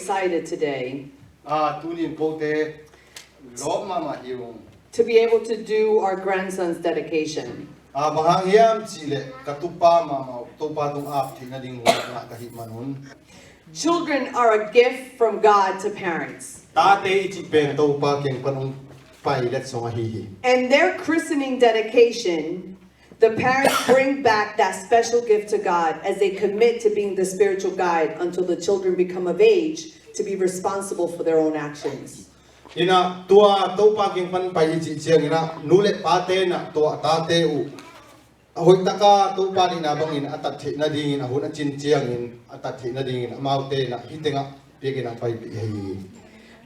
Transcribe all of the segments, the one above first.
excited today tunin pote lo mama hirong to be able to do our grandson's dedication. Mahanghiam chile katupa mama topa tung ap thina ding na kahit manon. Children are a gift from God to parents. Tate ichi pen topa keng panong pilot so ngahihi. And their christening dedication, the parents bring back that special gift to God as they commit to being the spiritual guide until the children become of age to be responsible for their own actions. Ina tua topa keng pan pai ichi chiang ina nule pate na tua tate u ahoy taka topa ni nabang in atat na dingin ahun achin chiang in atat na dingin amaute na hitenga pigin ang pai hi.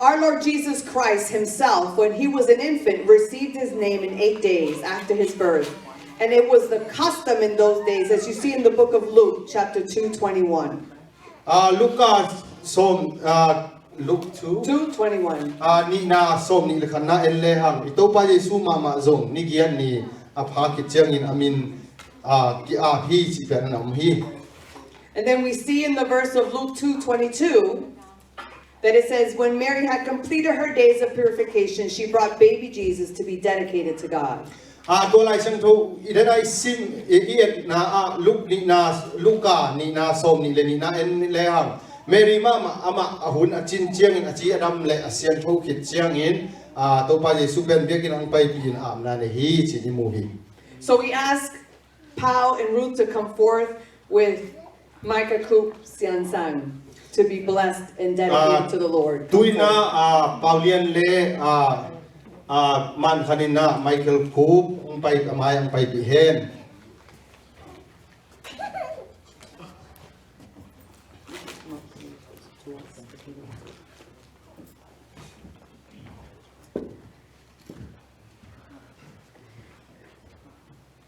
Our Lord Jesus Christ himself, when he was an infant, received his name in 8 days after his birth. And it was the custom in those days, as you see in the book of Luke, chapter 2:21. Lucas som Luke 2:21. Ni na som ni lekhan na enlehang ito pa Yesu mama zong ni gian ni apha ki chiang in amin ki a hi chi pe na hi. And then we see in the verse of Luke 2:22 that it says, when Mary had completed her days of purification, she brought baby Jesus to be dedicated to God. To lai sang tho idai sim e na Luke ni na Luka ni na som ni le ni na enlehang Mary mama ama ahun achin chiang in achi adam le asian tho ki chiang in to pa Yesu ben biakin ang pai pin am na ne hi chi ni mu hi. So we ask Pao and Ruth to come forth with Micah Coop Sian Sang to be blessed and dedicated to the Lord. Tuina Paulian le man kanina Michael Coop ang pai amay ang pai bihen.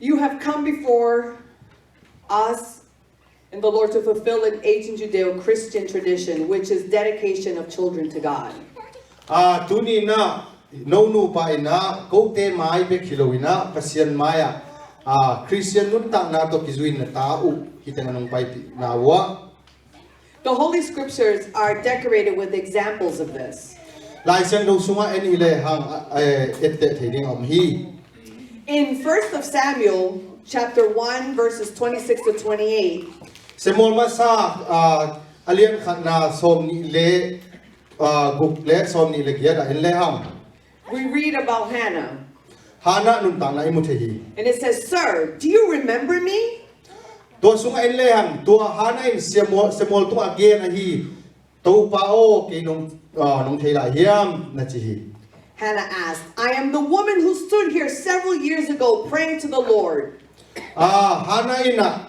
You have come before us and the Lord to fulfill an ancient Judeo-Christian tradition, which is dedication of children to God. Tuni na no nu pa ina ko te mai be kilowina pasian maya Christian nun ta na to kizuin na tao hitang anong pai na wa. The Holy Scriptures are decorated with examples of this. Lai sang do sunga en ile hang ette theding om hi. In 1 of Samuel, chapter 1, verses 26 to 28, Semol masa alian khat na som ni le guk le som ni le gia da en le ham. we read about Hannah. Hana nun tang na imuthehi. And it says, "Sir, do you remember me?" To sunga en le ham to hana in semol to again hi to pa o ke nong thela hiam na chi hi. Hannah asked, "I am the woman who stood here several years ago praying to the Lord." Hana ina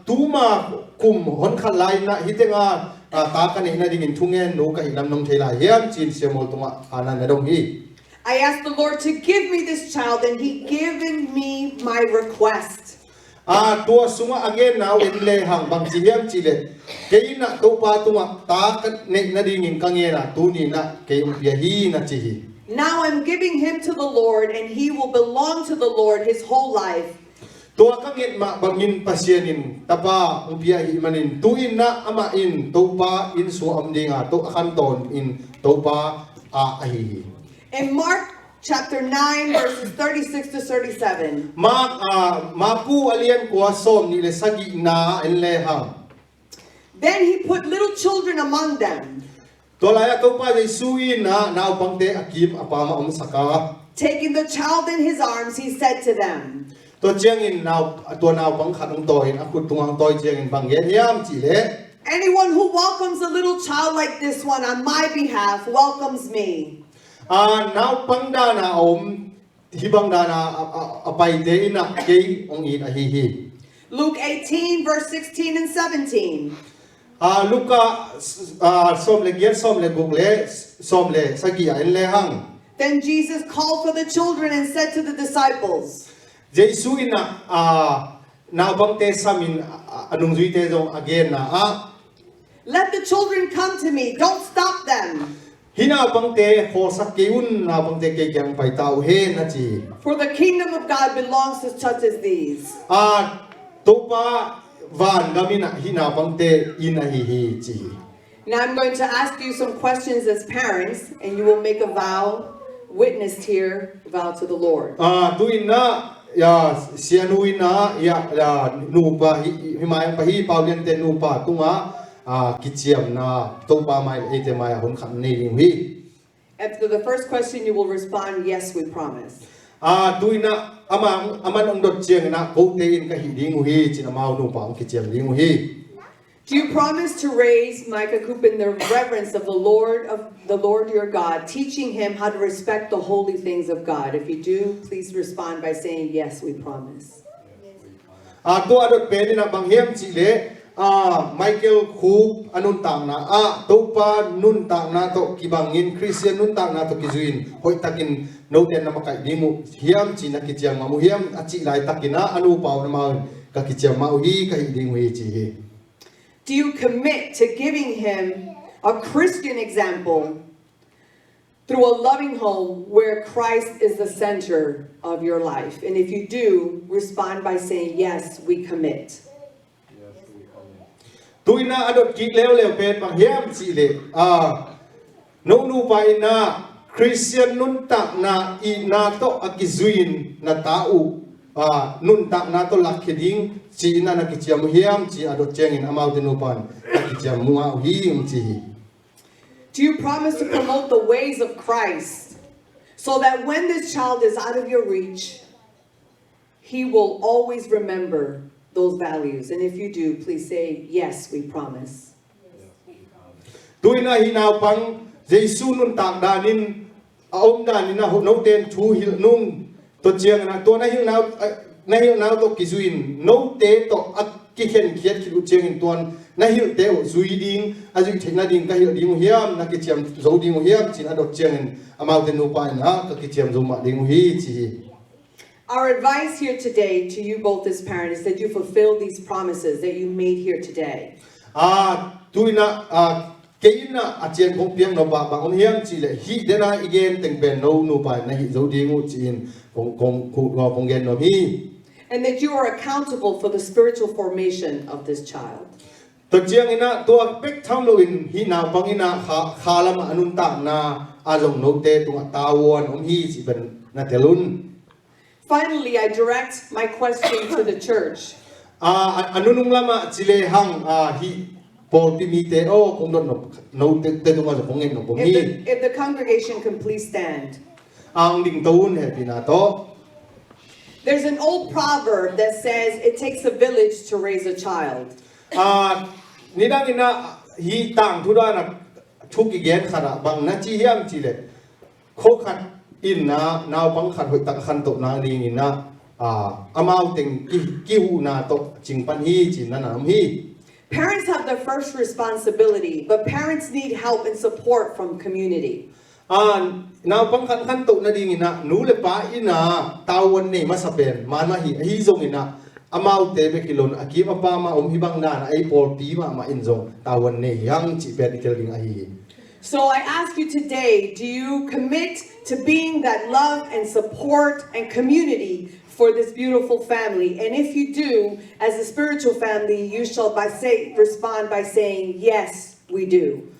tuma kum hon khalai na hitenga ta kan ina dingin thungen no ka hilam nong thela hiam chin semol tunga hana na dong hi. I asked the Lord to give me this child, and he given me my request. To sunga again now in le hang bang chihiam chile ke na to pa tunga ta kan ne na dingin kangena tu ni na ke umpia hi na chi. Now I'm giving him to the Lord, and he will belong to the Lord his whole life. To kangit ma bangin pasyanin tapa umpia hi manin tuin na ama in to pa in su amdinga to akanton in to pa ahi. In Mark chapter 9, verses 36 to 37, Mapu alian ko som ni le sagi na en le hang. then he put little children among them, Tolaya to pa Jesuin na upangte akim apama saka. taking the child in his arms, he said to them, To chiang in now to now pang khanong toy akut tungang toy chiang in banggen hiam chile. "Anyone who welcomes a little child like this one on my behalf welcomes me." Now pang dana hibang dana apay de ina kay ong in ahihi. Luke 18, verse 16 and 17. Luka som le gier som le google som le sagia en le hang. Then Jesus called for the children and said to the disciples, Jesu ina now bang te samin anong zuite jong again na "Let the children come to me, don't stop them. hina bang te ho sak keun na bang te ke kyang pai tau he na chi. For the kingdom of God belongs to such as these." Topa van gamina hina bang te ina hi chi. Now I'm going to ask you some questions as parents, and you will make a vow, witnessed here, vow to the Lord. Tuin na ya sianuin na ya nupa himayang pahi paulian ten nupa tunga kichiam na topa mai ete mai hon khan nei ring hi. After the first question, you will respond, yes, we promise. Tuin na aman ang dot chiang na ko te in ka hi ding hi chin amao nupa ang kichiam ding hi. Do you promise to raise Micah Coop in the reverence of the Lord your God, teaching him how to respect the holy things of God? If you do, please respond by saying, yes, we promise. To adot pwede na banghiam chile Michael Coop anun tang na topa nun tang na to kibangin Christian nun tang na to kizuin hoi takin no ten na makai dimu hiam chi na kichiam mamu hiam achi lai takina anu pau na maun ka kichiam mau hi ka hiding wi chi hi. Do you commit to giving him a Christian example through a loving home where Christ is the center of your life? And if you do, respond by saying, yes, we commit. Tuina adot ki leo pen panghiam chi le no nu pa ina Christian nun tak na ina to akizuin na tau nun tak na to lakhiding chi ina na kichiam hiam chi adot chengin amau tinupan kichiam mua hi chi. Do you promise to promote the ways of Christ so that when this child is out of your reach, he will always remember those values? And if you do, please say, yes, we promise. Tuina hinaw pang Jesu nun tak danin aom danin na no ten chu hil nung to chiang na to na hil naw to kizuin no te to akikhen khiat khilu chiang in tuan na hil te o zui ding azui thena ding ka hil ding hiam na kichiam zo ding hiam chin adot chiang in amau te nu pa na ka kichiam zo ma ding hi chi. Our advice here today to you both as parents is that you fulfill these promises that you made here today. Tuina keina achien khong piang no ba bang hiam chi le hi dena again teng pen no nu pa na hi zo ding u chin kong gen no hi. And that you are accountable for the spiritual formation of this child. To chiang ina to pek tham lo in hi na bang ina khalam anun ta na azong no te tunga tawon hi chi ben na telun. Finally, I direct my question to the church. Anunung lama chile hang hi por timite o kung no te tunga so kong no hi. If the congregation can please stand. Ang ding taun he pinato. There's an old proverb that says it takes a village to raise a child. Nidang ina hi tang thuda na thuki gen khara bang na chi hiam chi le kho khat in na naw bang khat hoi tak khan to na ring ina amau teng ki hu na to ching pan hi chin na nam hi. Parents have the first responsibility, but parents need help and support from community. Naw bang khan to na ding ina nu le pa ina tawan nei masapen man ma hi zong ina amau te be kilon akim apa ma hibang na ai por pi ma injong tawan nei yang chi pe dikel ding a hi. So I ask you today, do you commit to being that love and support and community for this beautiful family? And if you do, as a spiritual family, you shall respond by saying, yes, we do.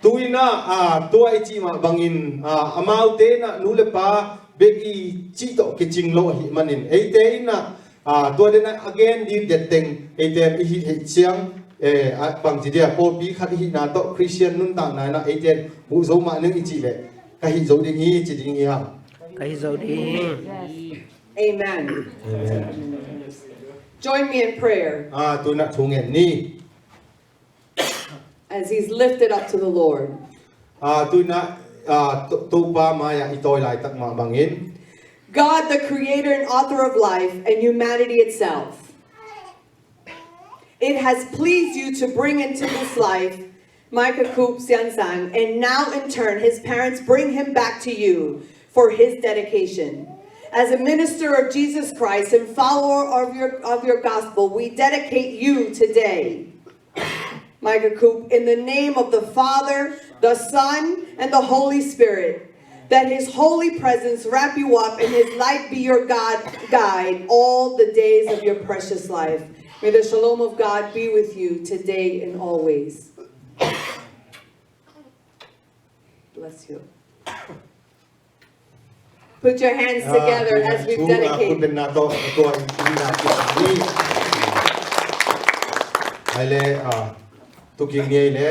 Tuina tua ichi ma bangin amau te na nule pa begi chi to kiching lo hi manin eite ina tua de na again di deteng eite hi chiang bang ji dia por pi khat hi na to Christian nun ta na na eite bu zo ma nang ichi le ka hi zo ding hi chi ding hi ha ka hi zo ding. Amen. Join me in prayer. Tu na thungen ni as he's lifted up to the Lord. Tu na tu pa ma ya itoi lai tak ma bangin. God, the creator and author of life and humanity itself, it has pleased you to bring into this life Micah Coop Sian Sang, and now in turn his parents bring him back to you for his dedication. As a minister of Jesus Christ and follower of your gospel, we dedicate you today, Micah Coop, in the name of the Father, the Son, and the Holy Spirit, that his holy presence wrap you up and his light be your guide all the days of your precious life. May the shalom of God be with you today and always. Bless you. Put your hands together as we คุณ dedicate. เป็นนาโตตัวที่นาที่นี่ไอ้เล่ตุกิงเงี้ยเล่